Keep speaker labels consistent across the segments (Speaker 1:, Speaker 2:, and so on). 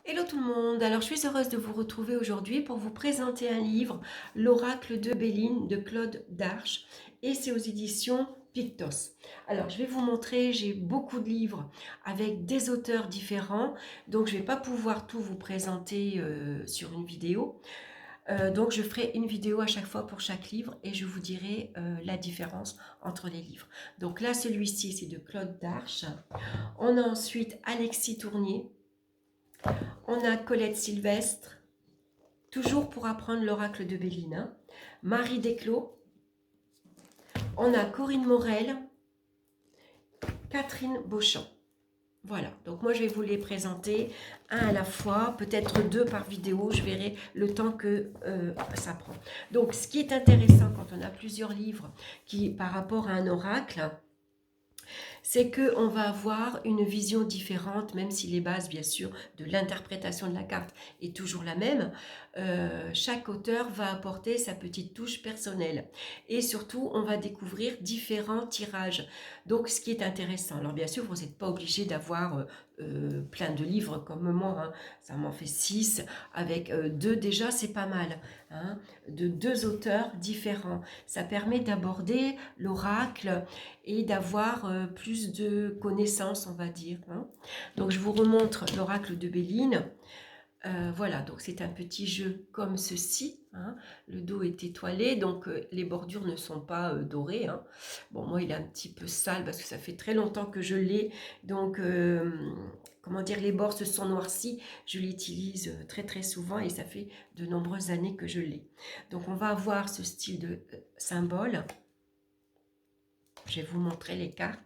Speaker 1: Hello tout le monde, alors je suis heureuse de vous retrouver aujourd'hui pour vous présenter un livre, L'Oracle de Béline de Claude Darche, et c'est aux éditions Pictos. Alors je vais vous montrer, j'ai beaucoup de livres avec des auteurs différents, donc je ne vais pas pouvoir tout vous présenter sur une vidéo. Donc je ferai une vidéo à chaque fois pour chaque livre et je vous dirai la différence entre les livres. Donc là celui-ci c'est de Claude Darche. On a ensuite Alexis Tournier. On a Colette Sylvestre, toujours pour apprendre l'oracle de Béline. Marie Desclos. On a Corinne Morel, Catherine Beauchamp. Voilà, donc moi je vais vous les présenter un à la fois, peut-être deux par vidéo, je verrai le temps que ça prend. Donc ce qui est intéressant quand on a plusieurs livres qui par rapport à un oracle, c'est qu'on va avoir une vision différente, même si les bases, bien sûr, de l'interprétation de la carte est toujours la même. Chaque auteur va apporter sa petite touche personnelle. Et surtout, on va découvrir différents tirages. Donc, ce qui est intéressant. Alors, bien sûr, vous n'êtes pas obligé d'avoir plein de livres comme moi. Hein. Ça m'en fait 6. Avec deux, déjà, c'est pas mal. Hein, de deux auteurs différents. Ça permet d'aborder l'oracle et d'avoir plus de connaissances, on va dire. Hein. Donc, je vous remontre l'oracle de Béline. Voilà, donc c'est un petit jeu comme ceci. Hein. Le dos est étoilé, donc les bordures ne sont pas dorées. Hein. Bon, moi, il est un petit peu sale parce que ça fait très longtemps que je l'ai. Donc, comment dire, les bords se sont noircis. Je l'utilise très très souvent et ça fait de nombreuses années que je l'ai. Donc, on va avoir ce style de symbole. Je vais vous montrer les cartes.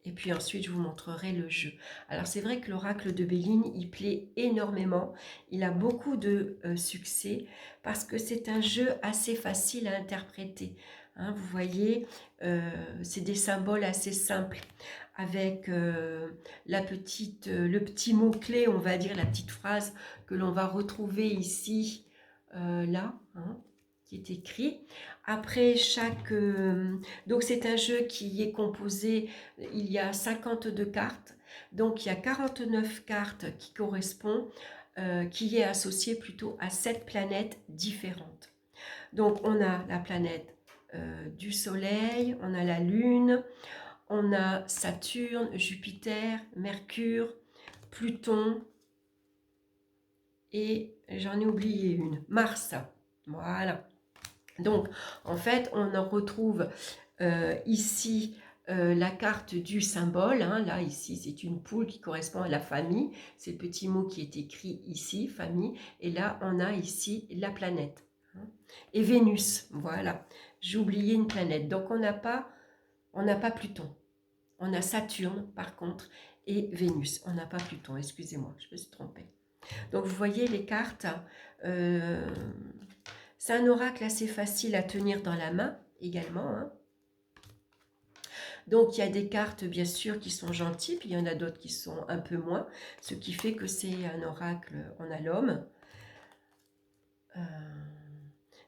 Speaker 1: Et puis ensuite, je vous montrerai le jeu. Alors, c'est vrai que l'oracle de Béline, il plaît énormément. Il a beaucoup de succès parce que c'est un jeu assez facile à interpréter. Hein, vous voyez, c'est des symboles assez simples avec le petit mot-clé, on va dire, la petite phrase que l'on va retrouver ici, là. Hein, qui est écrit. Après chaque... donc c'est un jeu qui est composé, il y a 52 cartes, donc il y a 49 cartes qui correspondent, qui est associé plutôt à 7 planètes différentes. Donc on a la planète du Soleil, on a la Lune, on a Saturne, Jupiter, Mercure, Pluton, et j'en ai oublié une, Mars. Voilà. Donc, en fait, on en retrouve ici la carte du symbole. Hein. Là, ici, c'est une poule qui correspond à la famille. C'est le petit mot qui est écrit ici, famille. Et là, on a ici la planète. Hein. Et Vénus, voilà. J'ai oublié une planète. Donc, on n'a pas Pluton. On a Saturne, par contre, et Vénus. On n'a pas Pluton, excusez-moi, je me suis trompée. Donc, vous voyez les cartes. Euh, c'est un oracle assez facile à tenir dans la main également. Hein. Donc il y a des cartes bien sûr qui sont gentilles, puis il y en a d'autres qui sont un peu moins, ce qui fait que c'est un oracle en alum.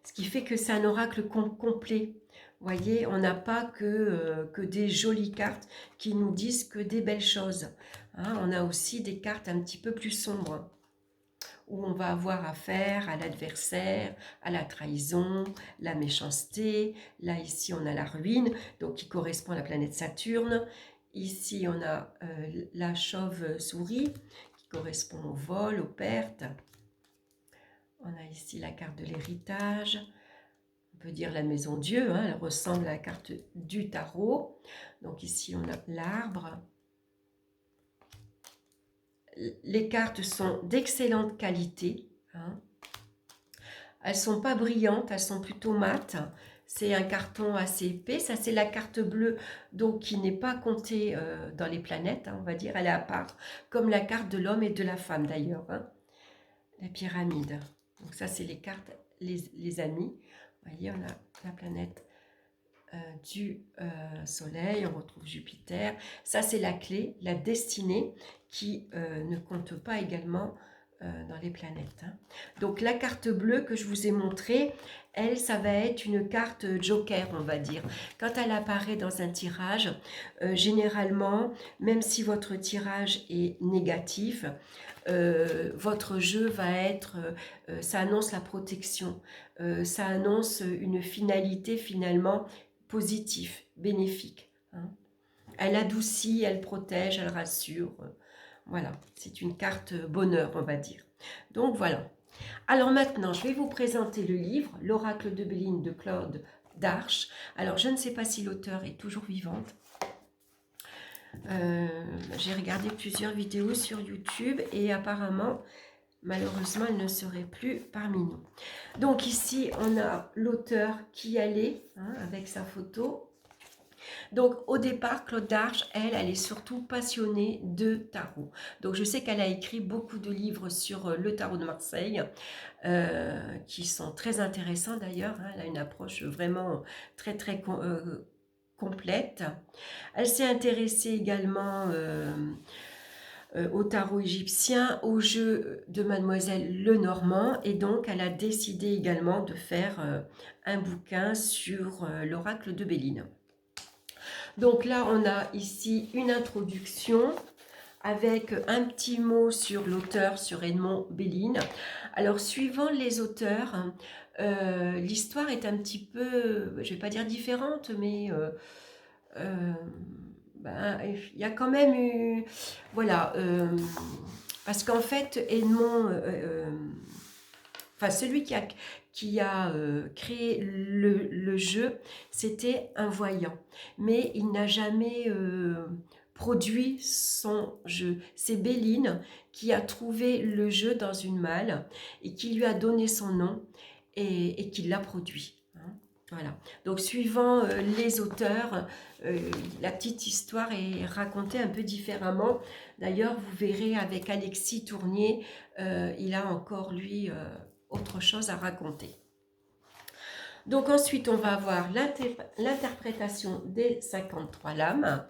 Speaker 1: Ce qui fait que c'est un oracle complet. Vous voyez, on n'a pas que des jolies cartes qui nous disent que des belles choses. Hein, on a aussi des cartes un petit peu plus sombres, où on va avoir affaire à l'adversaire, à la trahison, la méchanceté. Là, ici, on a la ruine, donc qui correspond à la planète Saturne. Ici, on a la chauve-souris, qui correspond au vol, aux pertes. On a ici la carte de l'héritage. On peut dire la maison Dieu, hein, elle ressemble à la carte du tarot. Donc ici, on a l'arbre. Les cartes sont d'excellente qualité. Hein. Elles ne sont pas brillantes, elles sont plutôt mates. C'est un carton assez épais. Ça, c'est la carte bleue, donc qui n'est pas comptée dans les planètes, hein, on va dire. Elle est à part, comme la carte de l'homme et de la femme d'ailleurs. Hein. La pyramide. Donc ça, c'est les cartes, les amis. Vous voyez, on a la planète du Soleil, on retrouve Jupiter. Ça, c'est la clé, la destinée, qui ne compte pas également dans les planètes. Hein. Donc, la carte bleue que je vous ai montrée, elle, ça va être une carte joker, on va dire. Quand elle apparaît dans un tirage, généralement, même si votre tirage est négatif, votre jeu va être, ça annonce la protection, ça annonce une finalité finalement positive, bénéfique, hein. Elle adoucit, elle protège, elle rassure. Voilà, c'est une carte bonheur, on va dire. Donc voilà. Alors maintenant, je vais vous présenter le livre, L'Oracle de Béline de Claude Darche. Alors, je ne sais pas si l'auteur est toujours vivante. J'ai regardé plusieurs vidéos sur YouTube et apparemment, malheureusement, elle ne serait plus parmi nous. Donc ici, on a l'auteur qui allait, hein, avec sa photo. Donc au départ, Claude Darche, elle est surtout passionnée de tarot. Donc je sais qu'elle a écrit beaucoup de livres sur le tarot de Marseille, qui sont très intéressants d'ailleurs, hein. Elle a une approche vraiment très complète. Elle s'est intéressée également au tarot égyptien, au jeu de Mademoiselle Lenormand, et donc elle a décidé également de faire un bouquin sur l'oracle de Béline. Donc là, on a ici une introduction avec un petit mot sur l'auteur, sur Edmond Béline. Alors, suivant les auteurs, l'histoire est un petit peu, je ne vais pas dire différente, mais il y a quand même eu... Voilà, parce qu'en fait, Edmond... Enfin, celui qui a créé le jeu, c'était un voyant. Mais il n'a jamais produit son jeu. C'est Béline qui a trouvé le jeu dans une malle et qui lui a donné son nom et qui l'a produit. Hein. Voilà. Donc, suivant les auteurs, la petite histoire est racontée un peu différemment. D'ailleurs, vous verrez avec Alexis Tournier, il a encore, lui... autre chose à raconter. Donc ensuite, on va avoir l'interprétation des 53 lames,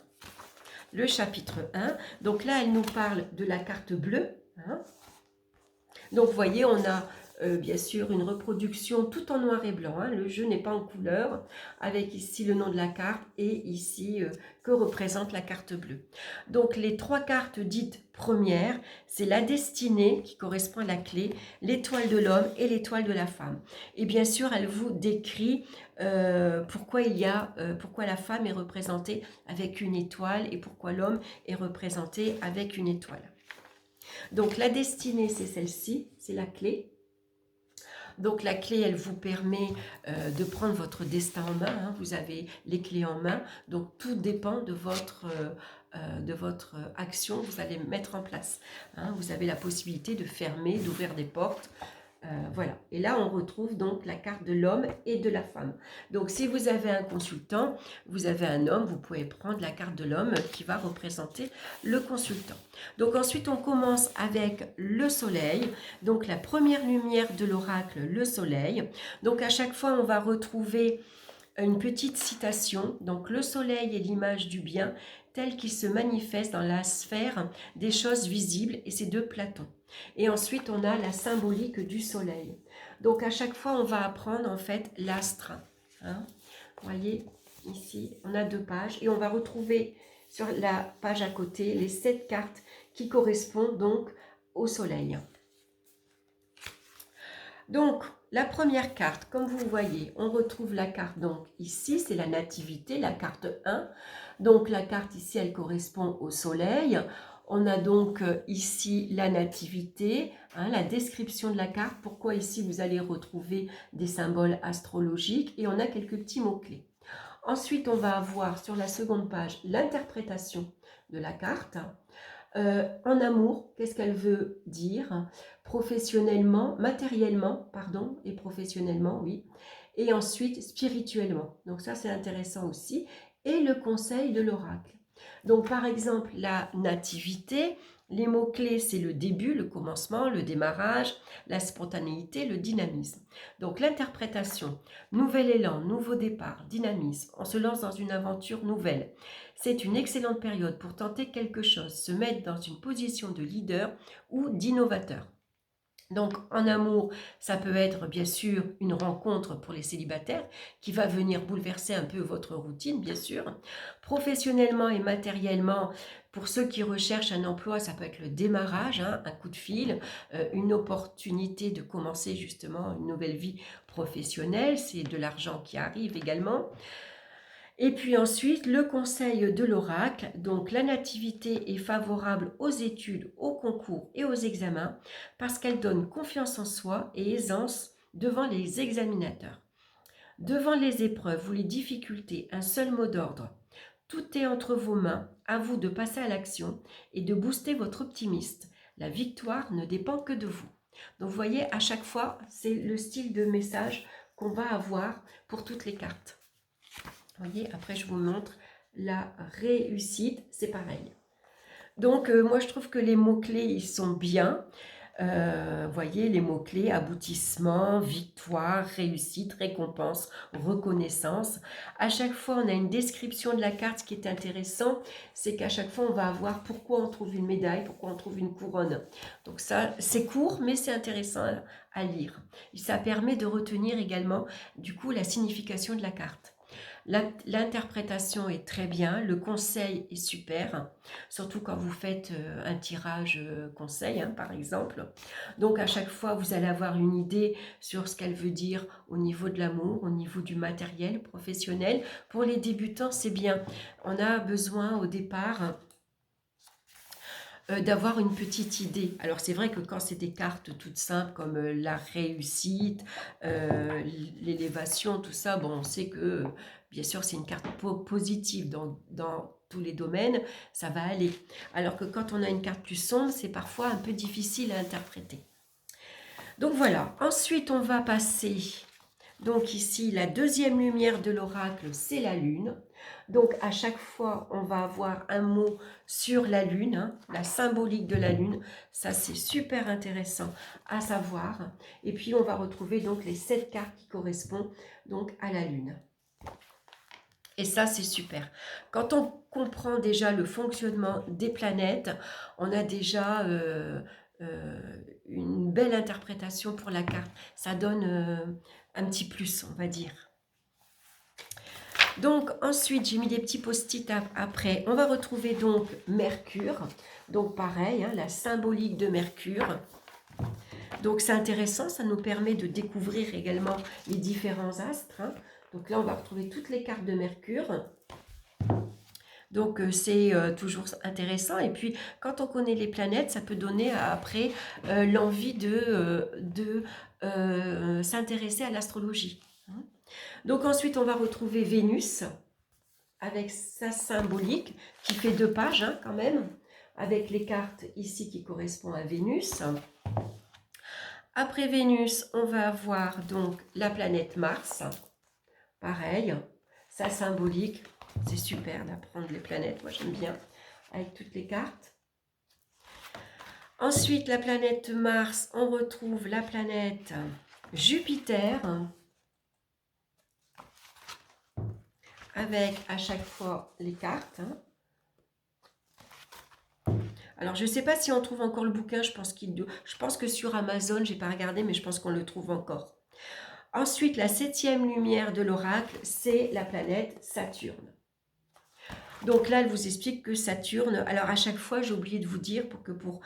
Speaker 1: le chapitre 1. Donc là, elle nous parle de la carte bleue, hein. Donc vous voyez, on a bien sûr une reproduction tout en noir et blanc, hein. Le jeu n'est pas en couleur, avec ici le nom de la carte et ici que représente la carte bleue. Donc les trois cartes dites premières, c'est la destinée qui correspond à la clé, l'étoile de l'homme et l'étoile de la femme. Et bien sûr, elle vous décrit pourquoi la femme est représentée avec une étoile et pourquoi l'homme est représenté avec une étoile. Donc la destinée, c'est celle-ci, c'est la clé. Donc la clé, elle vous permet de prendre votre destin en main, hein. Vous avez les clés en main, donc tout dépend de votre action que vous allez mettre en place, hein. Vous avez la possibilité de fermer, d'ouvrir des portes. Voilà. Et là, on retrouve donc la carte de l'homme et de la femme. Donc, si vous avez un consultant, vous avez un homme, vous pouvez prendre la carte de l'homme qui va représenter le consultant. Donc, ensuite, on commence avec le soleil. Donc, la première lumière de l'oracle, le soleil. Donc, à chaque fois, on va retrouver une petite citation. Donc, le soleil est l'image du bien tel qu'il se manifeste dans la sphère des choses visibles, et c'est de Platon. Et ensuite, on a la symbolique du soleil. Donc, à chaque fois, on va apprendre en fait l'astre, hein. Vous voyez, ici, on a 2 pages et on va retrouver sur la page à côté les 7 cartes qui correspondent donc au soleil. Donc, la première carte, comme vous voyez, on retrouve la carte donc ici, c'est la nativité, la carte 1. Donc, la carte ici, elle correspond au soleil. On a donc ici la nativité, hein, la description de la carte, pourquoi ici vous allez retrouver des symboles astrologiques et on a quelques petits mots-clés. Ensuite, on va avoir sur la seconde page l'interprétation de la carte. En amour, qu'est-ce qu'elle veut dire? Professionnellement, matériellement, pardon, et professionnellement, oui. Et ensuite, spirituellement. Donc ça, c'est intéressant aussi. Et le conseil de l'oracle. Donc, par exemple, la nativité, les mots-clés, c'est le début, le commencement, le démarrage, la spontanéité, le dynamisme. Donc, l'interprétation, nouvel élan, nouveau départ, dynamisme, on se lance dans une aventure nouvelle. C'est une excellente période pour tenter quelque chose, se mettre dans une position de leader ou d'innovateur. Donc, en amour, ça peut être bien sûr une rencontre pour les célibataires qui va venir bouleverser un peu votre routine, bien sûr. Professionnellement et matériellement, pour ceux qui recherchent un emploi, ça peut être le démarrage, hein, un coup de fil, une opportunité de commencer justement une nouvelle vie professionnelle. C'est de l'argent qui arrive également. Et puis ensuite, le conseil de l'oracle. Donc, la nativité est favorable aux études, aux concours et aux examens parce qu'elle donne confiance en soi et aisance devant les examinateurs. Devant les épreuves ou les difficultés, un seul mot d'ordre. Tout est entre vos mains, à vous de passer à l'action et de booster votre optimisme. La victoire ne dépend que de vous. Donc, vous voyez, à chaque fois, c'est le style de message qu'on va avoir pour toutes les cartes. Voyez, après je vous montre la réussite, c'est pareil. Donc moi je trouve que les mots-clés ils sont bien. Voyez les mots-clés, aboutissement, victoire, réussite, récompense, reconnaissance. À chaque fois on a une description de la carte. Ce qui est intéressant, c'est qu'à chaque fois on va avoir pourquoi on trouve une médaille, pourquoi on trouve une couronne. Donc ça c'est court mais c'est intéressant à lire. Et ça permet de retenir également du coup la signification de la carte. L'interprétation est très bien, le conseil est super, surtout quand vous faites un tirage conseil, hein, par exemple. Donc à chaque fois, vous allez avoir une idée sur ce qu'elle veut dire au niveau de l'amour, au niveau du matériel professionnel. Pour les débutants, c'est bien. On a besoin au départ d'avoir une petite idée. Alors c'est vrai que quand c'est des cartes toutes simples comme la réussite, l'élévation, tout ça, bon, on sait que bien sûr c'est une carte positive dans tous les domaines, ça va aller. Alors que quand on a une carte plus sombre, c'est parfois un peu difficile à interpréter. Donc voilà, ensuite on va passer, donc ici la deuxième lumière de l'oracle, c'est la lune. Donc à chaque fois, on va avoir un mot sur la lune, hein, la symbolique de la lune. Ça, c'est super intéressant à savoir. Et puis, on va retrouver donc les 7 cartes qui correspondent donc à la lune. Et ça, c'est super. Quand on comprend déjà le fonctionnement des planètes, on a déjà une belle interprétation pour la carte. Ça donne un petit plus, on va dire. Donc ensuite, j'ai mis des petits post-it après. On va retrouver donc Mercure. Donc pareil, hein, la symbolique de Mercure. Donc c'est intéressant, ça nous permet de découvrir également les différents astres. Hein. Donc là, on va retrouver toutes les cartes de Mercure. Donc c'est toujours intéressant. Et puis quand on connaît les planètes, ça peut donner après l'envie de s'intéresser à l'astrologie. Hein. Donc ensuite, on va retrouver Vénus avec sa symbolique qui fait 2 pages hein, quand même, avec les cartes ici qui correspondent à Vénus. Après Vénus, on va avoir donc la planète Mars. Pareil, sa symbolique, c'est super d'apprendre les planètes, moi j'aime bien, avec toutes les cartes. Ensuite, la planète Mars, on retrouve la planète Jupiter, avec à chaque fois les cartes. Alors, je ne sais pas si on trouve encore le bouquin, je pense que sur Amazon, je n'ai pas regardé, mais je pense qu'on le trouve encore. Ensuite, la 7e lumière de l'oracle, c'est la planète Saturne. Donc là, elle vous explique que Saturne, alors à chaque fois, j'ai oublié de vous dire que pour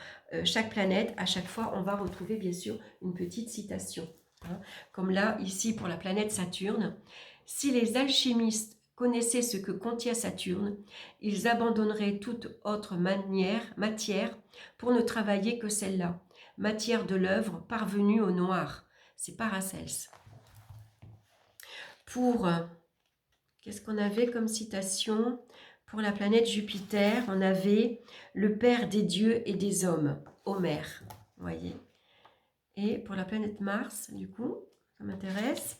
Speaker 1: chaque planète, à chaque fois, on va retrouver bien sûr une petite citation. Hein. Comme là, ici, pour la planète Saturne, si les alchimistes connaissaient ce que contient Saturne, ils abandonneraient toute autre matière pour ne travailler que celle-là, matière de l'œuvre parvenue au noir. C'est Paracelse. Pour, qu'est-ce qu'on avait comme citation ? Pour la planète Jupiter, on avait le Père des dieux et des hommes, Homère, voyez. Et pour la planète Mars, du coup, ça m'intéresse.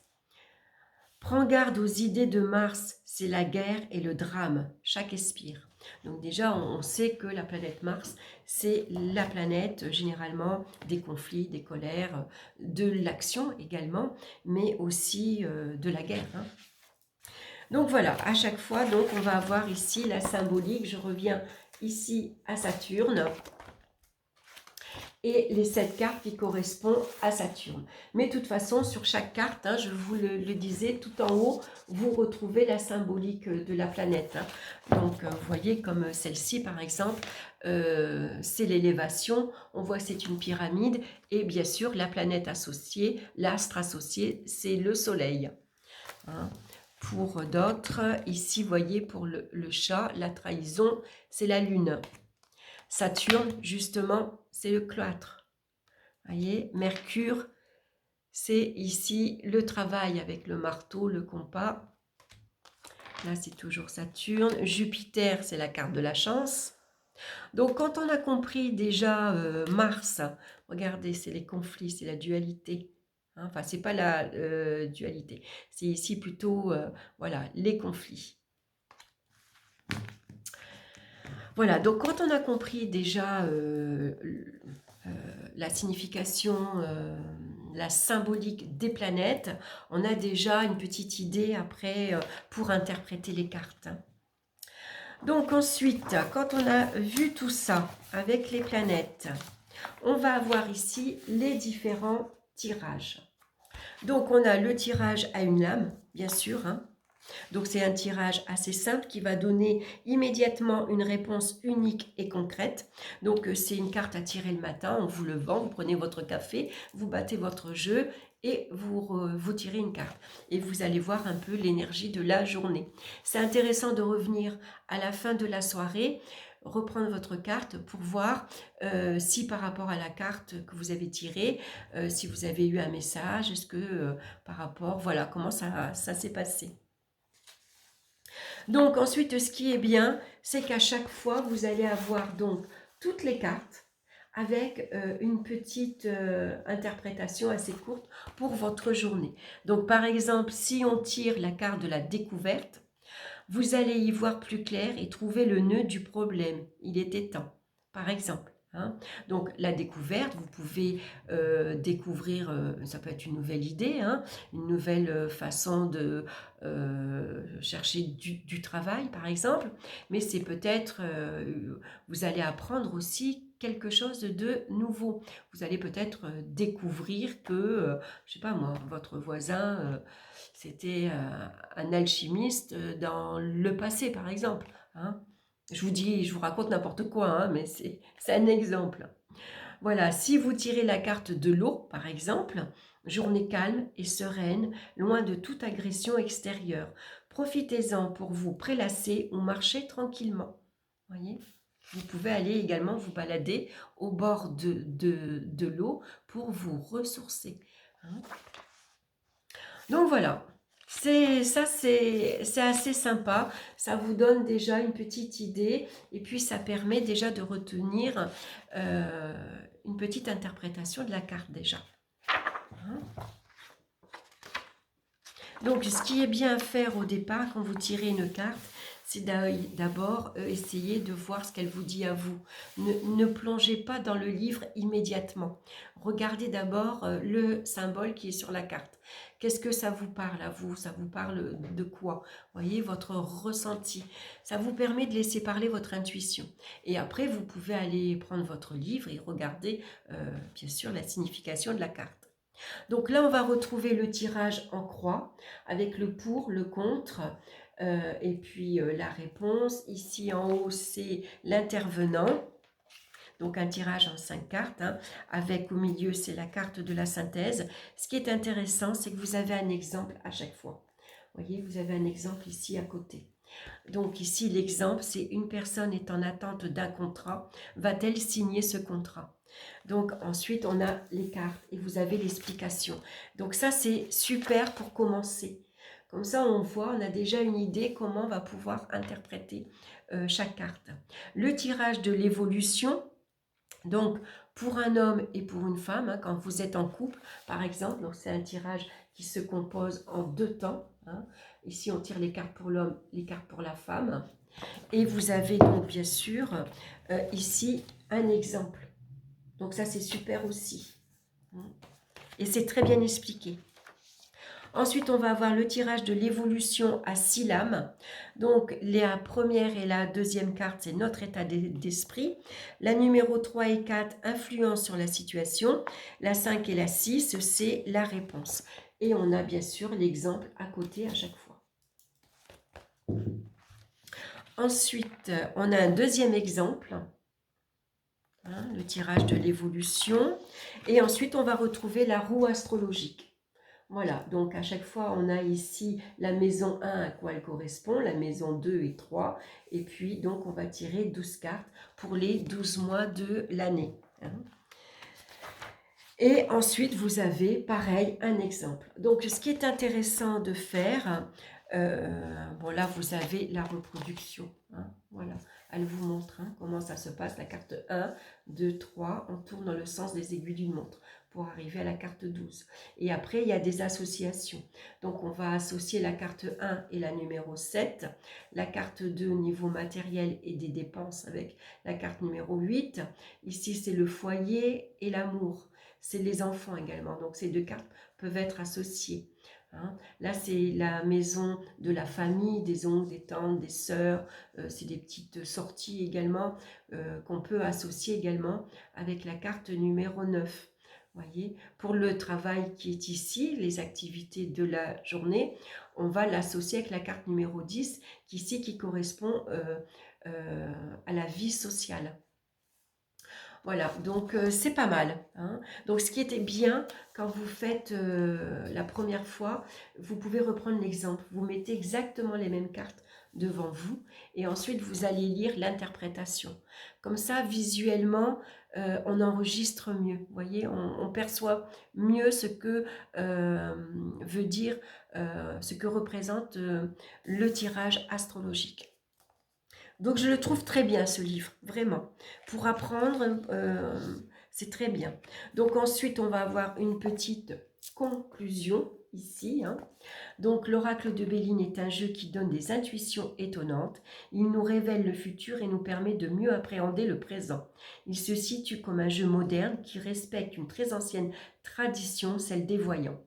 Speaker 1: Prends garde aux idées de Mars, c'est la guerre et le drame, chaque expire. Donc déjà, on sait que la planète Mars, c'est la planète généralement des conflits, des colères, de l'action également, mais aussi de la guerre. Hein. Donc voilà, à chaque fois, donc on va avoir ici la symbolique. Je reviens ici à Saturne. et les 7 cartes qui correspondent à Saturne. Mais de toute façon, sur chaque carte, hein, je vous le disais, tout en haut, vous retrouvez la symbolique de la planète. Hein. Donc, vous voyez comme celle-ci, par exemple, c'est l'élévation. On voit que c'est une pyramide. Et bien sûr, la planète associée, l'astre associé, c'est le Soleil. Hein. Pour d'autres, ici, vous voyez, pour le chat, la trahison, c'est la Lune. Saturne, justement, c'est le cloître. Vous voyez, Mercure, c'est ici le travail avec le marteau, le compas. Là, c'est toujours Saturne. Jupiter, c'est la carte de la chance. Donc, quand on a compris déjà Mars, regardez, c'est les conflits, c'est la dualité. Hein, enfin, c'est pas la dualité. C'est ici plutôt, voilà, les conflits. Voilà, donc quand on a compris déjà la signification, la symbolique des planètes, on a déjà une petite idée après pour interpréter les cartes. Donc ensuite, quand on a vu tout ça avec les planètes, on va avoir ici les différents tirages. Donc on a le tirage à une lame, bien sûr, hein. Donc c'est un tirage assez simple qui va donner immédiatement une réponse unique et concrète. Donc c'est une carte à tirer le matin, on vous le vend, vous prenez votre café, vous battez votre jeu et vous tirez une carte. Et vous allez voir un peu l'énergie de la journée. C'est intéressant de revenir à la fin de la soirée, reprendre votre carte pour voir si par rapport à la carte que vous avez tirée, si vous avez eu un message, est-ce que par rapport, voilà, comment ça s'est passé. Donc ensuite, ce qui est bien, c'est qu'à chaque fois, vous allez avoir donc toutes les cartes avec une petite interprétation assez courte pour votre journée. Donc par exemple, si on tire la carte de la découverte, vous allez y voir plus clair et trouver le nœud du problème. Il était temps, par exemple. Hein. Donc la découverte, vous pouvez découvrir, ça peut être une nouvelle idée, hein, une nouvelle façon de chercher du travail par exemple, mais c'est peut-être, vous allez apprendre aussi quelque chose de nouveau. Vous allez peut-être découvrir que, je sais pas moi, votre voisin, c'était un alchimiste dans le passé par exemple. Hein. Je vous raconte n'importe quoi, hein, mais c'est un exemple. Voilà, si vous tirez la carte de l'eau, par exemple, journée calme et sereine, loin de toute agression extérieure. Profitez-en pour vous prélasser ou marcher tranquillement. Voyez, vous pouvez aller également vous balader au bord de l'eau pour vous ressourcer. Hein. Donc voilà. C'est assez sympa, ça vous donne déjà une petite idée et puis ça permet déjà de retenir une petite interprétation de la carte déjà. Hein. Donc ce qui est bien à faire au départ quand vous tirez une carte, c'est d'abord essayer de voir ce qu'elle vous dit à vous. Ne plongez pas dans le livre immédiatement. Regardez d'abord le symbole qui est sur la carte. Qu'est-ce que ça vous parle à vous? Ça vous parle de quoi? Voyez, votre ressenti. Ça vous permet de laisser parler votre intuition. Et après, vous pouvez aller prendre votre livre et regarder, bien sûr, la signification de la carte. Donc là, on va retrouver le tirage en croix avec le pour, le contre et puis la réponse. Ici en haut, c'est l'intervenant. Donc un tirage en 5 cartes, hein, avec au milieu, c'est la carte de la synthèse. Ce qui est intéressant, c'est que vous avez un exemple à chaque fois. Vous voyez, vous avez un exemple ici à côté. Donc ici, l'exemple, c'est une personne est en attente d'un contrat. Va-t-elle signer ce contrat? Donc ensuite, on a les cartes et vous avez l'explication. Donc ça, c'est super pour commencer. Comme ça, on voit, on a déjà une idée comment on va pouvoir interpréter chaque carte. Le tirage de l'évolution, donc pour un homme et pour une femme, hein, quand vous êtes en couple, par exemple, c'est un tirage qui se compose en 2 temps. Hein. Ici, on tire les cartes pour l'homme, les cartes pour la femme. Et vous avez donc, bien sûr, ici, un exemple. Donc ça, c'est super aussi. Et c'est très bien expliqué. Ensuite, on va avoir le tirage de l'évolution à 6 lames. Donc, la première et la deuxième carte, c'est notre état d'esprit. La numéro 3 et 4, influence sur la situation. La 5 et la 6, c'est la réponse. Et on a bien sûr l'exemple à côté à chaque fois. Ensuite, on a un deuxième exemple. Le tirage de l'évolution. Et ensuite, on va retrouver la roue astrologique. Voilà, donc à chaque fois, on a ici la maison 1 à quoi elle correspond, la maison 2 et 3. Et puis, donc, on va tirer 12 cartes pour les 12 mois de l'année. Et ensuite, vous avez, pareil, un exemple. Donc, ce qui est intéressant de faire, bon là, vous avez la reproduction. Voilà, elle vous montre comment ça se passe. La carte 1, 2, 3, on tourne dans le sens des aiguilles d'une montre pour arriver à la carte 12. Et après, il y a des associations. Donc, on va associer la carte 1 et la numéro 7, la carte 2 au niveau matériel et des dépenses avec la carte numéro 8. Ici, c'est le foyer et l'amour. C'est les enfants également. Donc, ces deux cartes peuvent être associées. Là, c'est la maison de la famille, des oncles, des tantes, des sœurs. C'est des petites sorties également qu'on peut associer également avec la carte numéro 9. Voyez, pour le travail qui est ici, les activités de la journée, on va l'associer avec la carte numéro 10, qui correspond à la vie sociale. Voilà, donc c'est pas mal. Donc ce qui était bien, quand vous faites la première fois, vous pouvez reprendre l'exemple. Vous mettez exactement les mêmes cartes devant vous et ensuite vous allez lire l'interprétation. Comme ça, visuellement, on enregistre mieux. Vous voyez, on perçoit mieux ce que veut dire, ce que représente le tirage astrologique. Donc je le trouve très bien ce livre, vraiment. Pour apprendre, c'est très bien. Donc ensuite, on va avoir une petite conclusion ici. Donc l'oracle de Béline est un jeu qui donne des intuitions étonnantes. Il nous révèle le futur et nous permet de mieux appréhender le présent. Il se situe comme un jeu moderne qui respecte une très ancienne tradition, celle des voyants.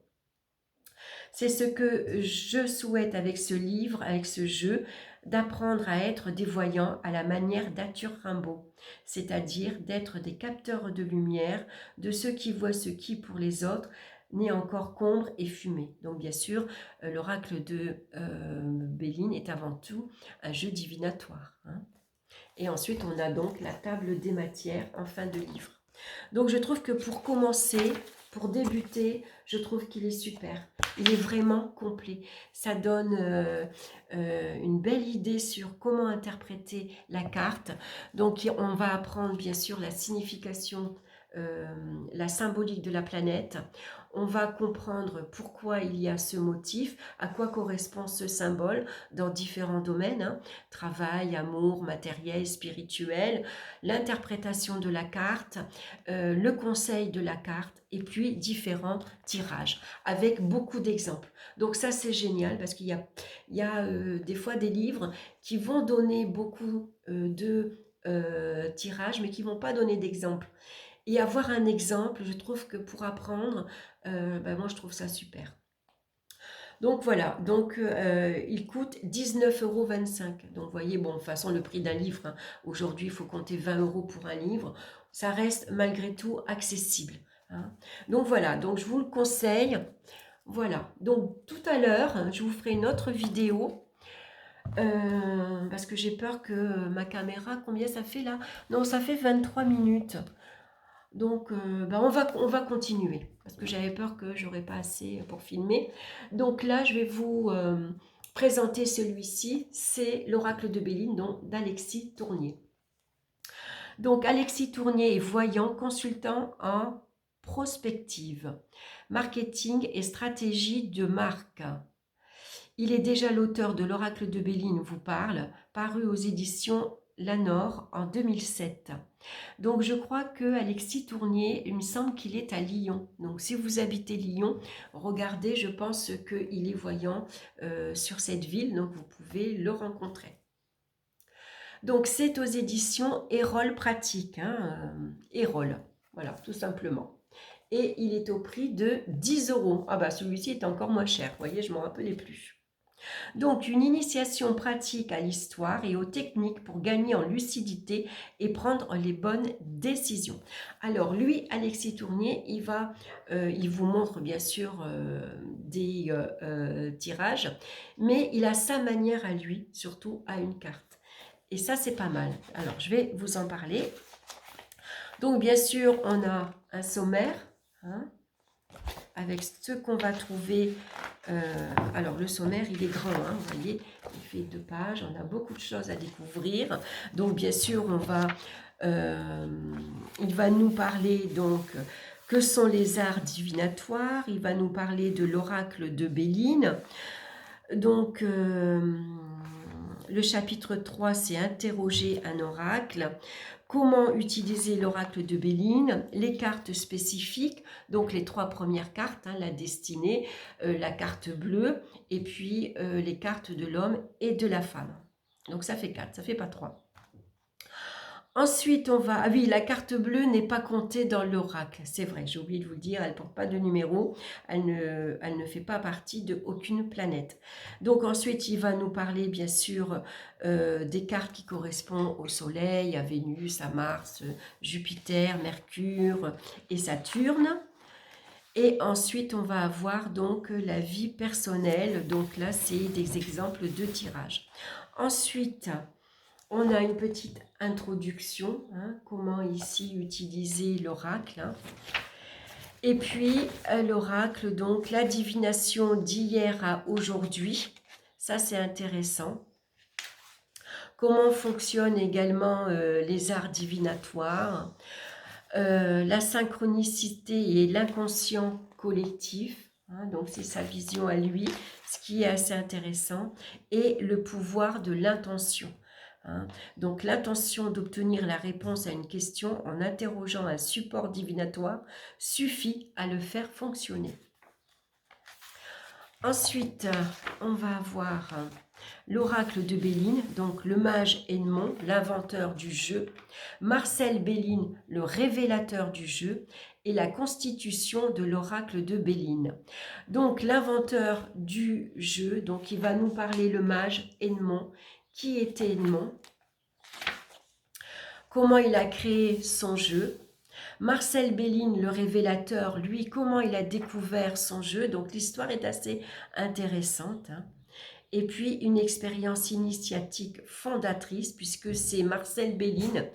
Speaker 1: C'est ce que je souhaite avec ce livre, avec ce jeu, d'apprendre à être des voyants à la manière d'Arthur Rimbaud, c'est-à-dire d'être des capteurs de lumière, de ceux qui voient ce qui, pour les autres, n'est encore qu'ombre et fumée. Donc bien sûr, l'oracle de Béline est avant tout un jeu divinatoire. Et ensuite, on a donc la table des matières en fin de livre. Donc je trouve que pour commencer, pour débuter, je trouve qu'il est super. Il est vraiment complet. Ça donne une belle idée sur comment interpréter la carte. Donc on va apprendre bien sûr la signification, la symbolique de la planète. On va comprendre pourquoi il y a ce motif, à quoi correspond ce symbole dans différents domaines, travail, amour, matériel, spirituel, l'interprétation de la carte, le conseil de la carte et puis différents tirages avec beaucoup d'exemples. Donc ça c'est génial parce qu'il y a des fois des livres qui vont donner beaucoup de tirages mais qui ne vont pas donner d'exemples. Et avoir un exemple, je trouve que pour apprendre, moi je trouve ça super. Donc voilà, donc il coûte 19,25 €. Donc vous voyez, bon, de toute façon, le prix d'un livre, aujourd'hui, il faut compter 20 € pour un livre. Ça reste malgré tout accessible. Donc voilà, donc je vous le conseille. Voilà, donc tout à l'heure, je vous ferai une autre vidéo. Parce que j'ai peur que ma caméra, combien ça fait là? Non, ça fait 23 minutes. Donc, on va continuer parce que j'avais peur que j'aurais pas assez pour filmer. Donc là, je vais vous présenter celui-ci. C'est l'oracle de Béline, donc d'Alexis Tournier. Donc, Alexis Tournier est voyant, consultant en prospective, marketing et stratégie de marque. Il est déjà l'auteur de l'oracle de Béline vous parle, paru aux éditions Lanor en 2007. Donc je crois que Alexis Tournier, il me semble qu'il est à Lyon. Donc si vous habitez Lyon, regardez, je pense qu'il est voyant sur cette ville, donc vous pouvez le rencontrer. Donc c'est aux éditions Erol Pratique, Erol, voilà, tout simplement. et il est au prix de 10 euros. Ah bah celui-ci est encore moins cher, vous voyez, je ne m'en rappelais plus. Donc, une initiation pratique à l'histoire et aux techniques pour gagner en lucidité et prendre les bonnes décisions. Alors, lui, Alexis Tournier, il vous montre bien sûr des tirages, mais il a sa manière à lui, surtout à une carte. Et ça, c'est pas mal. Alors, je vais vous en parler. Donc, bien sûr, on a un sommaire, hein, avec ce qu'on va trouver. Alors le sommaire il est grand, hein, vous voyez, il fait 2 pages, on a beaucoup de choses à découvrir. Donc bien sûr il va nous parler donc que sont les arts divinatoires, il va nous parler de l'oracle de Béline. Donc le chapitre 3 c'est interroger un oracle. Comment utiliser l'oracle de Béline, les cartes spécifiques, donc les 3 premières cartes, hein, la destinée, la carte bleue, et puis les cartes de l'homme et de la femme. Donc ça fait 4, ça fait pas 3. Ensuite, on va... Ah oui, la carte bleue n'est pas comptée dans l'oracle. C'est vrai, j'ai oublié de vous le dire, elle ne porte pas de numéro. Elle ne fait pas partie d'aucune planète. Donc ensuite, il va nous parler, bien sûr, des cartes qui correspondent au Soleil, à Vénus, à Mars, Jupiter, Mercure et Saturne. Et ensuite, on va avoir donc la vie personnelle. Donc là, c'est des exemples de tirage. Ensuite... on a une petite introduction, hein, comment ici utiliser l'oracle. Hein. Et puis l'oracle, donc la divination d'hier à aujourd'hui, ça c'est intéressant. Comment fonctionnent également les arts divinatoires, la synchronicité et l'inconscient collectif, hein, donc c'est sa vision à lui, ce qui est assez intéressant, et le pouvoir de l'intention. Hein. Donc l'intention d'obtenir la réponse à une question en interrogeant un support divinatoire suffit à le faire fonctionner. Ensuite, on va avoir l'oracle de Béline, donc le mage Edmond, l'inventeur du jeu, Marcel Béline, le révélateur du jeu, et la constitution de l'oracle de Béline. Donc l'inventeur du jeu, donc il va nous parler le mage Edmond. Qui était Edmond? Comment il a créé son jeu? Marcel Béline, le révélateur, lui, comment il a découvert son jeu? Donc l'histoire est assez intéressante. Hein. Et puis une expérience initiatique fondatrice, puisque c'est Marcel Béline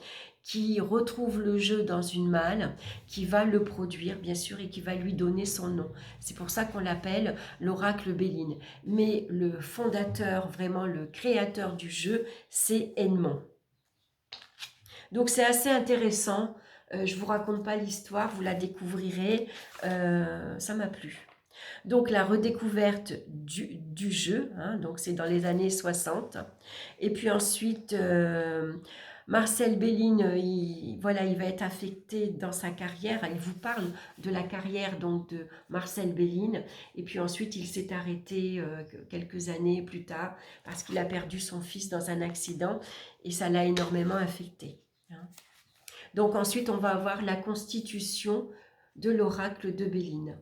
Speaker 1: qui retrouve le jeu dans une malle, qui va le produire, bien sûr, et qui va lui donner son nom. C'est pour ça qu'on l'appelle l'oracle Béline. Mais le fondateur, vraiment le créateur du jeu, c'est Edmond. Donc c'est assez intéressant. Je ne vous raconte pas l'histoire, vous la découvrirez. Ça m'a plu. Donc la redécouverte du jeu, hein, donc c'est dans les années 60. Et puis ensuite, Marcel Béline, il va être affecté dans sa carrière. Il vous parle de la carrière donc, de Marcel Béline. Et puis ensuite, il s'est arrêté quelques années plus tard parce qu'il a perdu son fils dans un accident et ça l'a énormément affecté. Hein. Donc ensuite, on va avoir la constitution de l'oracle de Béline.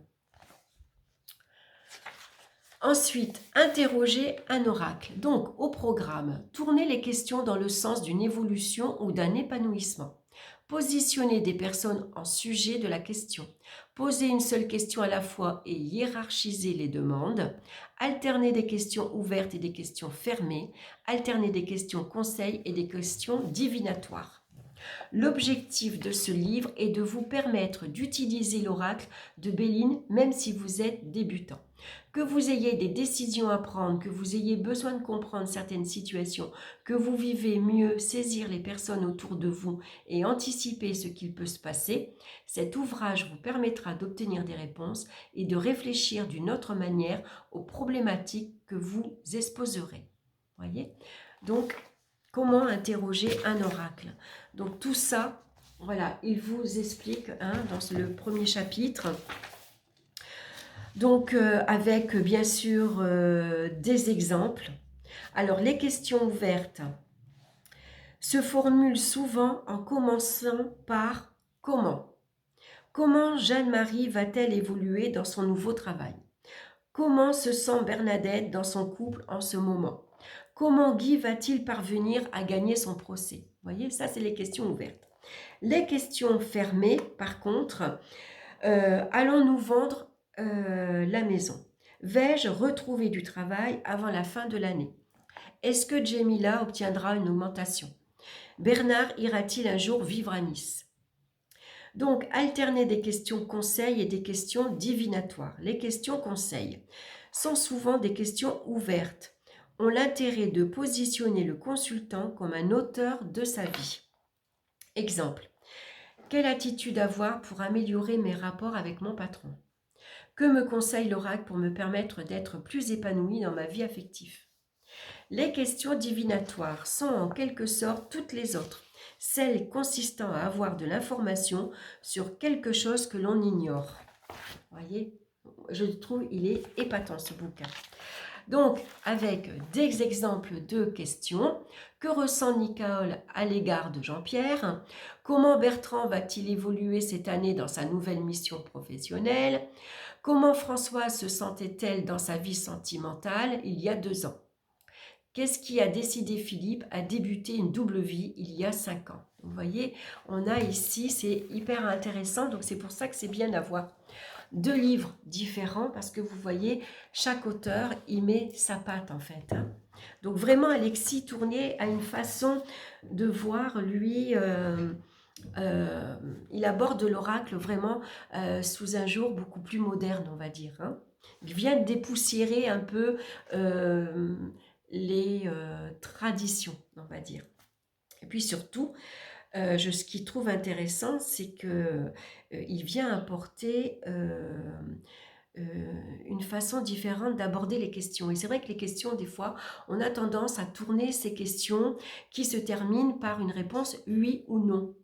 Speaker 1: Ensuite, interroger un oracle. Donc, au programme, tournez les questions dans le sens d'une évolution ou d'un épanouissement. Positionnez des personnes en sujet de la question. Posez une seule question à la fois et hiérarchisez les demandes. Alternez des questions ouvertes et des questions fermées. Alternez des questions conseils et des questions divinatoires. L'objectif de ce livre est de vous permettre d'utiliser l'oracle de Béline même si vous êtes débutant. Que vous ayez des décisions à prendre, que vous ayez besoin de comprendre certaines situations, que vous vivez mieux saisir les personnes autour de vous et anticiper ce qu'il peut se passer, cet ouvrage vous permettra d'obtenir des réponses et de réfléchir d'une autre manière aux problématiques que vous exposerez. Voyez ? Donc, comment interroger un oracle? Donc tout ça, voilà, il vous explique hein, dans le premier chapitre. Donc avec bien sûr des exemples. Alors les questions ouvertes se formulent souvent en commençant par comment. Comment Jeanne-Marie va-t-elle évoluer dans son nouveau travail? Comment se sent Bernadette dans son couple en ce moment? Comment Guy va-t-il parvenir à gagner son procès? Vous voyez, ça, c'est les questions ouvertes. Les questions fermées, par contre, allons-nous vendre la maison? Vais-je retrouver du travail avant la fin de l'année? Est-ce que Jemila obtiendra une augmentation? Bernard ira-t-il un jour vivre à Nice? Donc, alterner des questions conseils et des questions divinatoires. Les questions conseils sont souvent des questions ouvertes, ont l'intérêt de positionner le consultant comme un auteur de sa vie. Exemple, quelle attitude avoir pour améliorer mes rapports avec mon patron? Que me conseille l'oracle pour me permettre d'être plus épanoui dans ma vie affective? Les questions divinatoires sont en quelque sorte toutes les autres, celles consistant à avoir de l'information sur quelque chose que l'on ignore. Vous voyez, je trouve il est épatant ce bouquin. Donc, avec des exemples de questions, que ressent Nicole à l'égard de Jean-Pierre? Comment Bertrand va-t-il évoluer cette année dans sa nouvelle mission professionnelle? Comment Françoise se sentait-elle dans sa vie sentimentale il y a 2 ans? Qu'est-ce qui a décidé Philippe à débuter une double vie il y a 5 ans? Vous voyez, on a ici, c'est hyper intéressant, donc c'est pour ça que c'est bien d'avoir 2 livres différents, parce que vous voyez, chaque auteur y met sa patte en fait. Donc vraiment, Alexis Tournier a une façon de voir, lui, il aborde l'oracle vraiment sous un jour beaucoup plus moderne, on va dire. Il vient dépoussiérer un peu les traditions, on va dire. Et puis surtout, ce qu'il trouve intéressant, c'est qu'il vient apporter une façon différente d'aborder les questions. Et c'est vrai que les questions, des fois, on a tendance à tourner ces questions qui se terminent par une réponse oui ou non.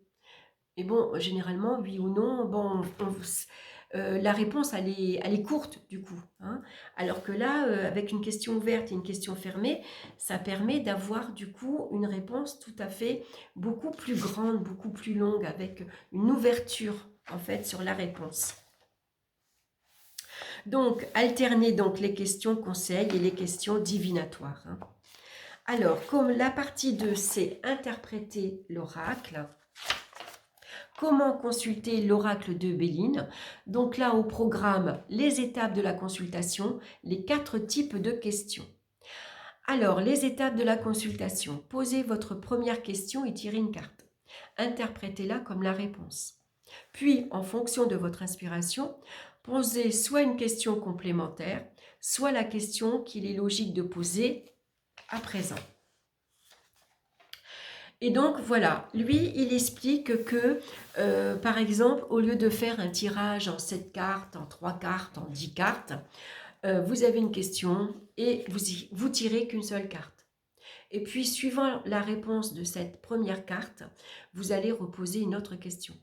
Speaker 1: Et bon, généralement, oui ou non, bon, la réponse, elle est courte, du coup. Alors que là, avec une question ouverte et une question fermée, ça permet d'avoir, du coup, une réponse tout à fait beaucoup plus grande, beaucoup plus longue, avec une ouverture, en fait, sur la réponse. Donc, alterner donc les questions conseils et les questions divinatoires. Alors, comme la partie 2, c'est interpréter l'oracle. Comment consulter l'oracle de Béline? Donc là, au programme, les étapes de la consultation, les 4 types de questions. Alors, les étapes de la consultation. Posez votre première question et tirez une carte. Interprétez-la comme la réponse. Puis, en fonction de votre inspiration, posez soit une question complémentaire, soit la question qu'il est logique de poser à présent. Et donc voilà, lui, il explique que, par exemple, au lieu de faire un tirage en 7 cartes, en 3 cartes, en 10 cartes, vous avez une question et vous tirez qu'une seule carte. Et puis, suivant la réponse de cette première carte, vous allez reposer une autre question.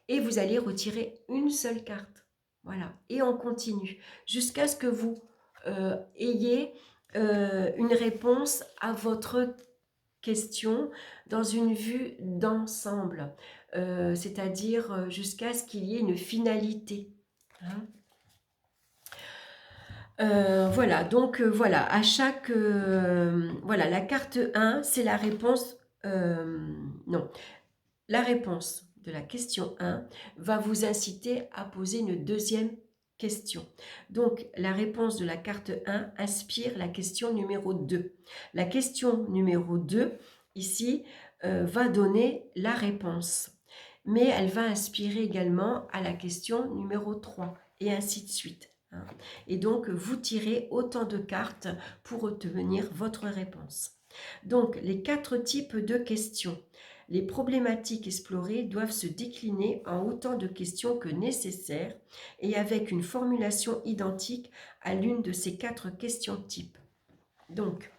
Speaker 1: Et vous allez retirer une seule carte. Voilà, et on continue jusqu'à ce que vous ayez une réponse à votre question dans une vue d'ensemble, c'est-à-dire jusqu'à ce qu'il y ait une finalité. Voilà, donc voilà, à chaque... voilà, la carte 1, c'est la réponse... non, la réponse de la question 1 va vous inciter à poser une deuxième question. Donc, la réponse de la carte 1 inspire la question numéro 2. La question numéro 2, ici, va donner la réponse. Mais elle va inspirer également à la question numéro 3, et ainsi de suite. Et donc, vous tirez autant de cartes pour obtenir votre réponse. Donc, les 4 types de questions. Les problématiques explorées doivent se décliner en autant de questions que nécessaire et avec une formulation identique à l'une de ces 4 questions types. Donc,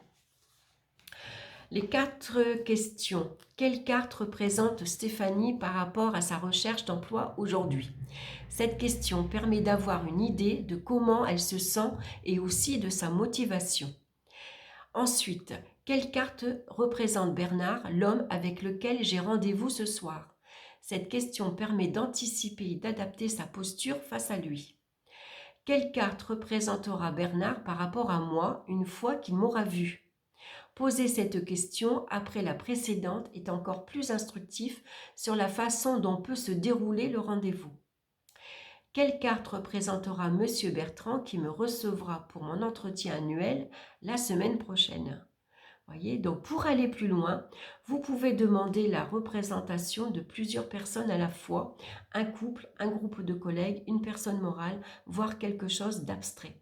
Speaker 1: les 4 questions. Quelle carte représente Stéphanie par rapport à sa recherche d'emploi aujourd'hui? Cette question permet d'avoir une idée de comment elle se sent et aussi de sa motivation. Ensuite, quelle carte représente Bernard, l'homme avec lequel j'ai rendez-vous ce soir? Cette question permet d'anticiper et d'adapter sa posture face à lui. Quelle carte représentera Bernard par rapport à moi une fois qu'il m'aura vu? Poser cette question après la précédente est encore plus instructif sur la façon dont peut se dérouler le rendez-vous. Quelle carte représentera Monsieur Bertrand qui me recevra pour mon entretien annuel la semaine prochaine? Voyez, donc pour aller plus loin, vous pouvez demander la représentation de plusieurs personnes à la fois, un couple, un groupe de collègues, une personne morale, voire quelque chose d'abstrait.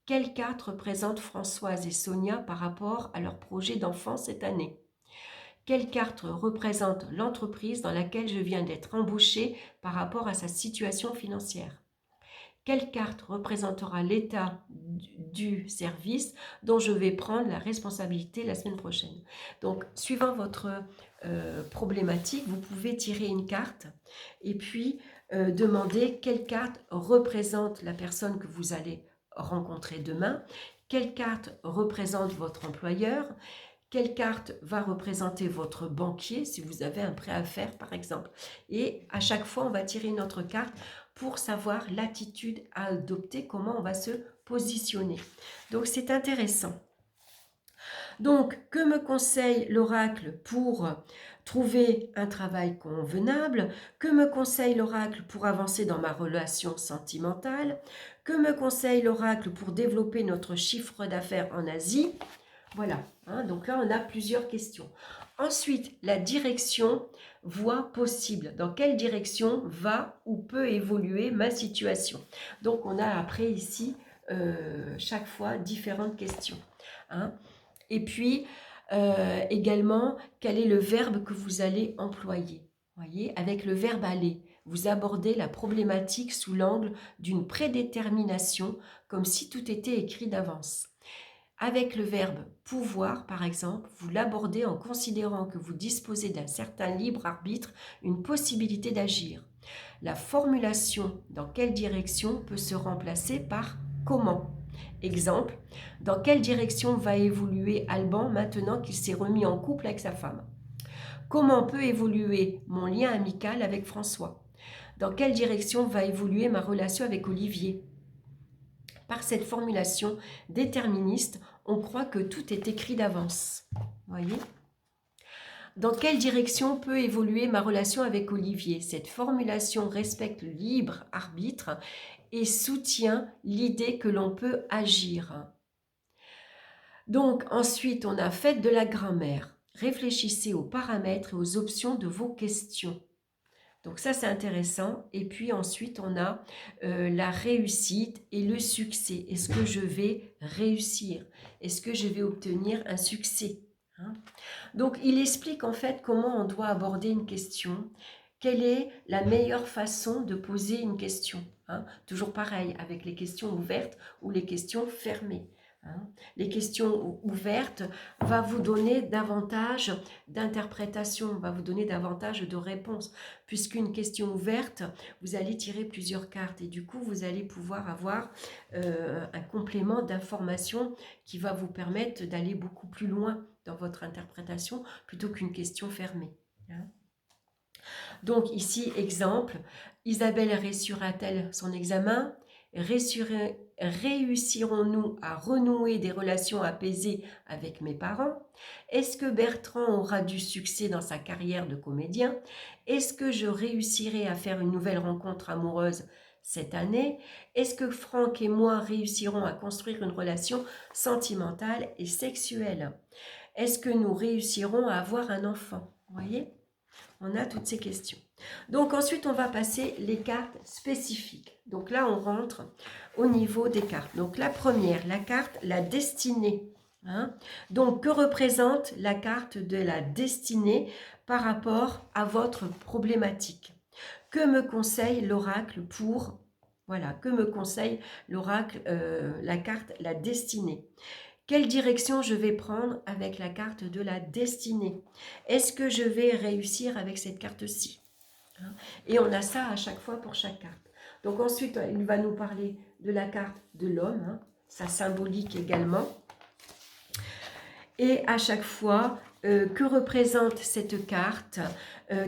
Speaker 1: Quelle carte représente Françoise et Sonia par rapport à leur projet d'enfant cette année? Quelle carte représente l'entreprise dans laquelle je viens d'être embauchée par rapport à sa situation financière? Quelle carte représentera l'état du service dont je vais prendre la responsabilité la semaine prochaine? Donc, suivant votre problématique, vous pouvez tirer une carte et puis demander quelle carte représente la personne que vous allez rencontrer demain, quelle carte représente votre employeur, quelle carte va représenter votre banquier si vous avez un prêt à faire par exemple. Et à chaque fois, on va tirer une autre carte pour savoir l'attitude à adopter, comment on va se positionner. Donc c'est intéressant. Donc, que me conseille l'oracle pour trouver un travail convenable? Que me conseille l'oracle pour avancer dans ma relation sentimentale? Que me conseille l'oracle pour développer notre chiffre d'affaires en Asie? Voilà, hein, donc là on a plusieurs questions. Ensuite, la direction, voie possible. Dans quelle direction va ou peut évoluer ma situation? Donc on a après ici chaque fois différentes questions. Hein. Et puis également, quel est le verbe que vous allez employer? Voyez, avec le verbe aller, vous abordez la problématique sous l'angle d'une prédétermination, comme si tout était écrit d'avance. Avec le verbe pouvoir, par exemple, vous l'abordez en considérant que vous disposez d'un certain libre arbitre, une possibilité d'agir. La formulation dans quelle direction peut se remplacer par comment. Exemple, dans quelle direction va évoluer Alban maintenant qu'il s'est remis en couple avec sa femme? Comment peut évoluer mon lien amical avec François? Dans quelle direction va évoluer ma relation avec Olivier? Par cette formulation déterministe, on croit que tout est écrit d'avance. Voyez ? Dans quelle direction peut évoluer ma relation avec Olivier? Cette formulation respecte le libre arbitre et soutient l'idée que l'on peut agir. Donc ensuite, on a fait de la grammaire. Réfléchissez aux paramètres et aux options de vos questions. Donc ça, c'est intéressant. Et puis ensuite, on a la réussite et le succès. Est-ce que je vais réussir? Est-ce que je vais obtenir un succès? Hein? Donc, il explique en fait comment on doit aborder une question. Quelle est la meilleure façon de poser une question? Hein? Toujours pareil, avec les questions ouvertes ou les questions fermées. Hein. Les questions ouvertes va vous donner davantage d'interprétation, va vous donner davantage de réponses, puisqu'une question ouverte, vous allez tirer plusieurs cartes et du coup vous allez pouvoir avoir un complément d'information qui va vous permettre d'aller beaucoup plus loin dans votre interprétation plutôt qu'une question fermée. Hein. Donc ici, exemple, Isabelle réussira-t-elle son examen? Réussirons-nous à renouer des relations apaisées avec mes parents? Est-ce que Bertrand aura du succès dans sa carrière de comédien? Est-ce que je réussirai à faire une nouvelle rencontre amoureuse cette année? Est-ce que Franck et moi réussirons à construire une relation sentimentale et sexuelle? Est-ce que nous réussirons à avoir un enfant? Vous voyez? On a toutes ces questions. Donc ensuite, on va passer les cartes spécifiques. Donc là, on rentre au niveau des cartes. Donc la première, la carte, la destinée. Hein? Donc que représente la carte de la destinée par rapport à votre problématique? Que me conseille l'oracle pour... Voilà, que me conseille l'oracle, la carte, la destinée? Quelle direction je vais prendre avec la carte de la destinée? Est-ce que je vais réussir avec cette carte-ci? Et on a ça à chaque fois pour chaque carte. Donc ensuite, il va nous parler de la carte de l'homme, sa symbolique également. Et à chaque fois, Que représente cette carte?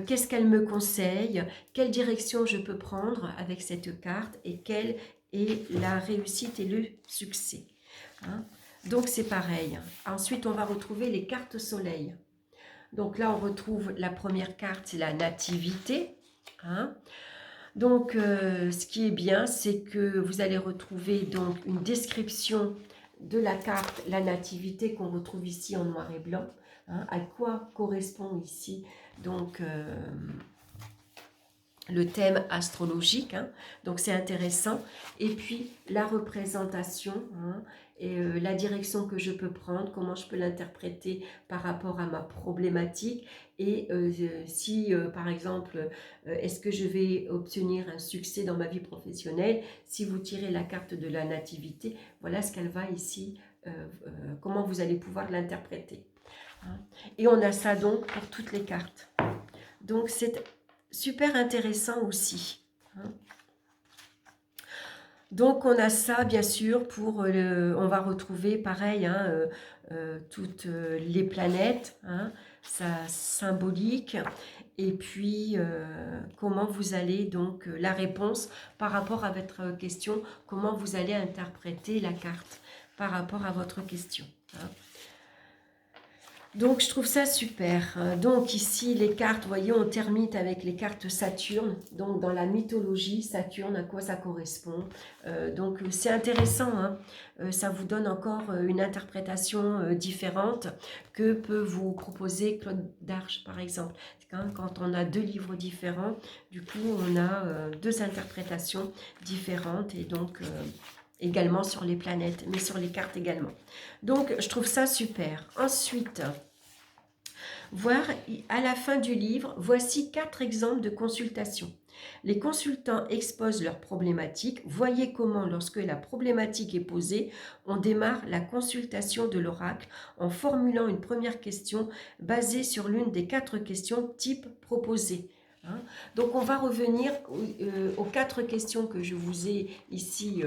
Speaker 1: Qu'est-ce qu'elle me conseille? Quelle direction je peux prendre avec cette carte? Et quelle est la réussite et le succès? Hein. Donc c'est pareil. Ensuite, on va retrouver les cartes soleil. Donc là, on retrouve la première carte, c'est la nativité. Hein. Donc, ce qui est bien, c'est que vous allez retrouver donc une description de la carte, la nativité qu'on retrouve ici en noir et blanc. Hein, à quoi correspond ici donc le thème astrologique, hein, donc c'est intéressant. Et puis la représentation, hein, et la direction que je peux prendre, comment je peux l'interpréter par rapport à ma problématique, et si par exemple, est-ce que je vais obtenir un succès dans ma vie professionnelle? Si vous tirez la carte de la nativité, voilà ce qu'elle va ici, comment vous allez pouvoir l'interpréter. Hein. Et on a ça donc pour toutes les cartes. Donc c'est super intéressant aussi. Hein. Donc on a ça bien sûr pour on va retrouver pareil hein, toutes les planètes, hein, ça symbolique, et puis comment vous allez donc la réponse par rapport à votre question, comment vous allez interpréter la carte par rapport à votre question. Hein. Donc, je trouve ça super. Donc, ici, les cartes, vous voyez, on termine avec les cartes Saturne. Donc, dans la mythologie, Saturne, à quoi ça correspond. Donc, c'est intéressant. Hein. Ça vous donne encore une interprétation différente que peut vous proposer Claude Darche, par exemple. Quand on a deux livres différents, du coup, on a deux interprétations différentes. Et donc... également sur les planètes, mais sur les cartes également. Donc, je trouve ça super. Ensuite, voir à la fin du livre, voici 4 exemples de consultations. Les consultants exposent leurs problématiques. Voyez comment, lorsque la problématique est posée, on démarre la consultation de l'oracle en formulant une première question basée sur l'une des 4 questions type proposées. Hein. Donc, on va revenir aux 4 questions que je vous ai ici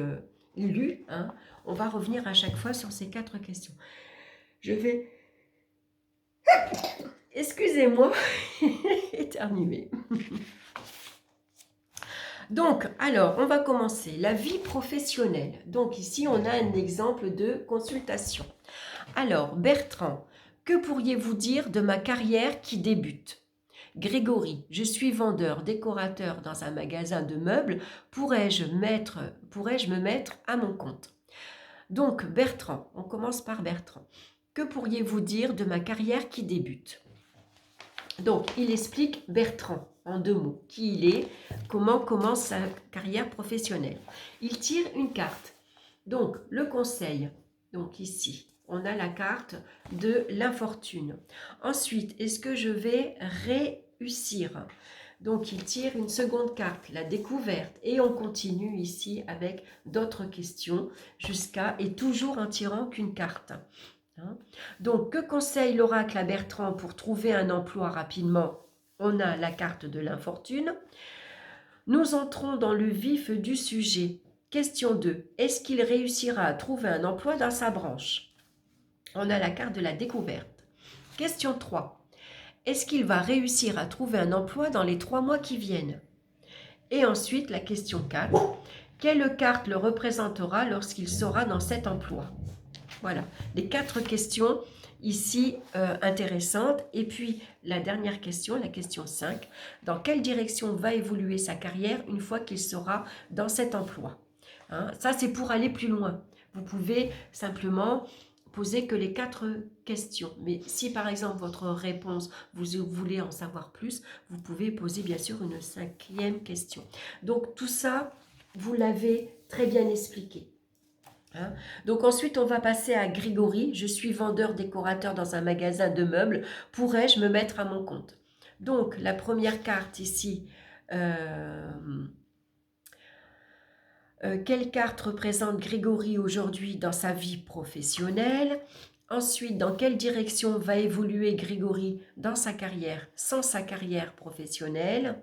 Speaker 1: lues. Hein. On va revenir à chaque fois sur ces 4 questions. Je vais... Excusez-moi, éternuer. Donc, alors, on va commencer. La vie professionnelle. Donc, ici, on a un exemple de consultation. Alors, Bertrand, que pourriez-vous dire de ma carrière qui débute? Grégory, je suis vendeur, décorateur dans un magasin de meubles. Pourrais-je me mettre à mon compte? Donc, Bertrand, on commence par Bertrand. Que pourriez-vous dire de ma carrière qui débute? Donc, il explique Bertrand en 2 mots, qui il est, comment commence sa carrière professionnelle. Il tire une carte. Donc, le conseil, donc ici, on a la carte de l'infortune. Ensuite, est-ce que je vais réussir? Donc, il tire une seconde carte, la découverte. Et on continue ici avec d'autres questions jusqu'à, et toujours en tirant qu'une carte. Donc, que conseille l'oracle à Bertrand pour trouver un emploi rapidement? On a la carte de l'infortune. Nous entrons dans le vif du sujet. Question 2. Est-ce qu'il réussira à trouver un emploi dans sa branche? On a la carte de la découverte. Question 3. Est-ce qu'il va réussir à trouver un emploi dans les 3 mois qui viennent? Et ensuite, la question 4. Quelle carte le représentera lorsqu'il sera dans cet emploi? Voilà, les 4 questions ici intéressantes. Et puis, la dernière question, la question 5. Dans quelle direction va évoluer sa carrière une fois qu'il sera dans cet emploi? Hein, ça, c'est pour aller plus loin. Vous pouvez simplement poser que les 4 questions. Mais si, par exemple, votre réponse, vous voulez en savoir plus, vous pouvez poser, bien sûr, une 5e question. Donc, tout ça, vous l'avez très bien expliqué. Hein. Donc ensuite, on va passer à Grégory. Je suis vendeur décorateur dans un magasin de meubles. Pourrais-je me mettre à mon compte? Donc, la première carte ici, quelle carte représente Grégory aujourd'hui dans sa vie professionnelle? Ensuite, dans quelle direction va évoluer Grégory dans sa carrière, sans sa carrière professionnelle?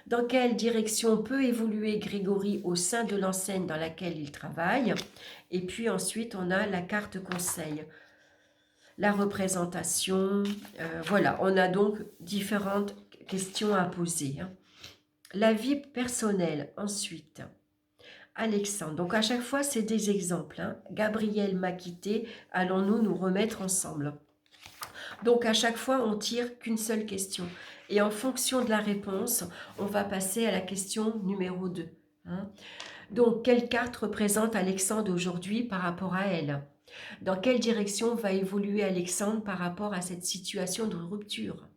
Speaker 1: Dans quelle direction peut évoluer Grégory au sein de l'enseigne dans laquelle il travaille? Et puis ensuite, on a la carte conseil. la représentation. Voilà, on a donc différentes questions à poser. Hein. La vie personnelle, ensuite. Alexandre, donc à chaque fois, c'est des exemples. Hein. Gabriel m'a quitté, allons-nous nous remettre ensemble? Donc à chaque fois, on tire qu'une seule question. Et en fonction de la réponse, on va passer à la question numéro 2. Hein. Donc, quelle carte représente Alexandre aujourd'hui par rapport à elle? Dans quelle direction va évoluer Alexandre par rapport à cette situation de rupture?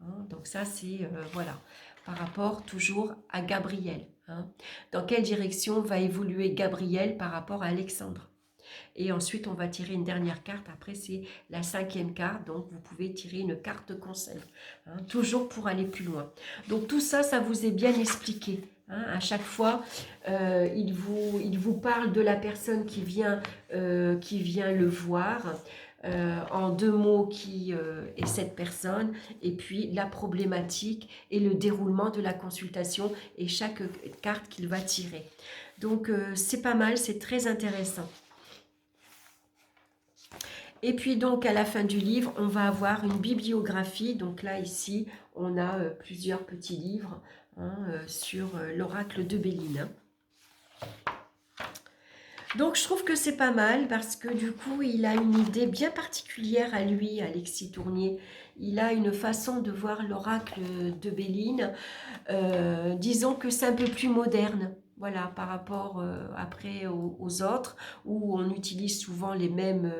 Speaker 1: Hein, donc ça, c'est, voilà, par rapport toujours à Gabriel. Hein. Dans quelle direction va évoluer Gabriel par rapport à Alexandre? Et ensuite, on va tirer une dernière carte. Après, c'est la 5e carte. Donc, vous pouvez tirer une carte conseil. Hein, toujours pour aller plus loin. Donc, tout ça, ça vous est bien expliqué. Hein, à chaque fois, il vous parle de la personne qui vient le voir. En 2 mots qui est cette personne, et puis la problématique et le déroulement de la consultation et chaque carte qu'il va tirer. Donc, c'est pas mal, c'est très intéressant. Et puis donc à la fin du livre, on va avoir une bibliographie. Donc là ici, on a plusieurs petits livres hein, sur l'oracle de Béline. Donc je trouve que c'est pas mal parce que du coup, il a une idée bien particulière à lui, Alexis Tournier. Il a une façon de voir l'oracle de Béline. Disons que c'est un peu plus moderne. Voilà, par rapport après aux autres, où on utilise souvent les mêmes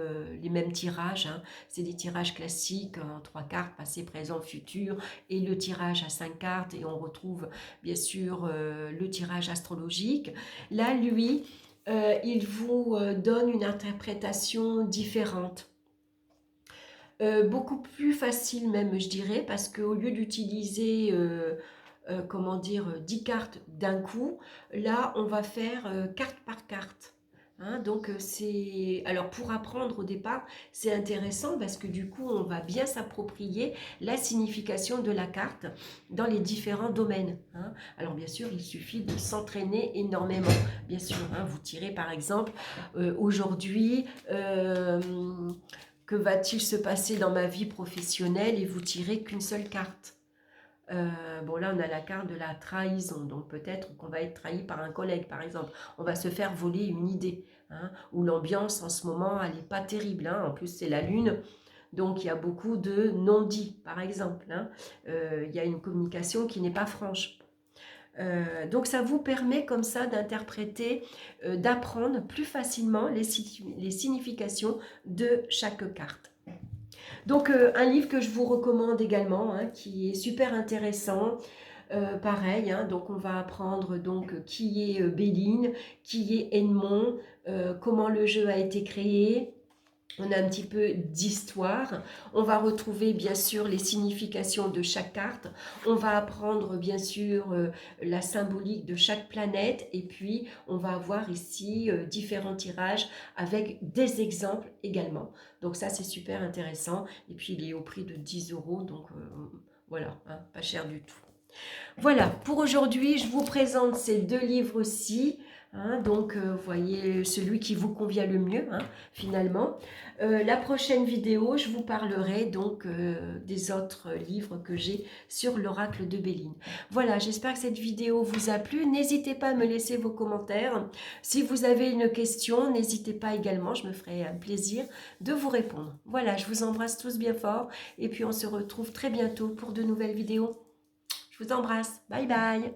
Speaker 1: tirages. Hein. C'est des tirages classiques en 3 cartes, passé, présent, futur, et le tirage à 5 cartes, et on retrouve bien sûr le tirage astrologique. Là, lui, il vous donne une interprétation différente. Beaucoup plus facile même, je dirais, parce qu'au lieu d'utiliser... comment dire, 10 cartes d'un coup. Là, on va faire carte par carte. Hein, donc, c'est... Alors, pour apprendre au départ, c'est intéressant parce que du coup, on va bien s'approprier la signification de la carte dans les différents domaines. Hein. Alors, bien sûr, il suffit de s'entraîner énormément. Bien sûr, hein, vous tirez par exemple, aujourd'hui... que va-t-il se passer dans ma vie professionnelle et vous tirez qu'une seule carte. Bon là on a la carte de la trahison, donc peut-être qu'on va être trahi par un collègue par exemple, on va se faire voler une idée, hein, ou l'ambiance en ce moment elle n'est pas terrible, hein, en plus c'est la lune, donc il y a beaucoup de non-dits par exemple, hein, il y a une communication qui n'est pas franche. Donc ça vous permet comme ça d'interpréter, d'apprendre plus facilement les significations de chaque carte. Donc un livre que je vous recommande également, hein, qui est super intéressant. Pareil, hein, donc on va apprendre donc qui est Béline, qui est Edmond, comment le jeu a été créé. On a un petit peu d'histoire. On va retrouver bien sûr les significations de chaque carte. On va apprendre bien sûr la symbolique de chaque planète. Et puis on va avoir ici différents tirages avec des exemples également. Donc ça c'est super intéressant. Et puis il est au prix de 10 €. Donc voilà, hein, pas cher du tout. Voilà, pour aujourd'hui, je vous présente ces 2 livres-ci. Hein, donc, voyez celui qui vous convient le mieux, hein, finalement. La prochaine vidéo, je vous parlerai donc des autres livres que j'ai sur l'oracle de Béline. Voilà, j'espère que cette vidéo vous a plu. N'hésitez pas à me laisser vos commentaires. Si vous avez une question, n'hésitez pas également, je me ferai un plaisir de vous répondre. Voilà, je vous embrasse tous bien fort et puis on se retrouve très bientôt pour de nouvelles vidéos. Je vous embrasse. Bye bye.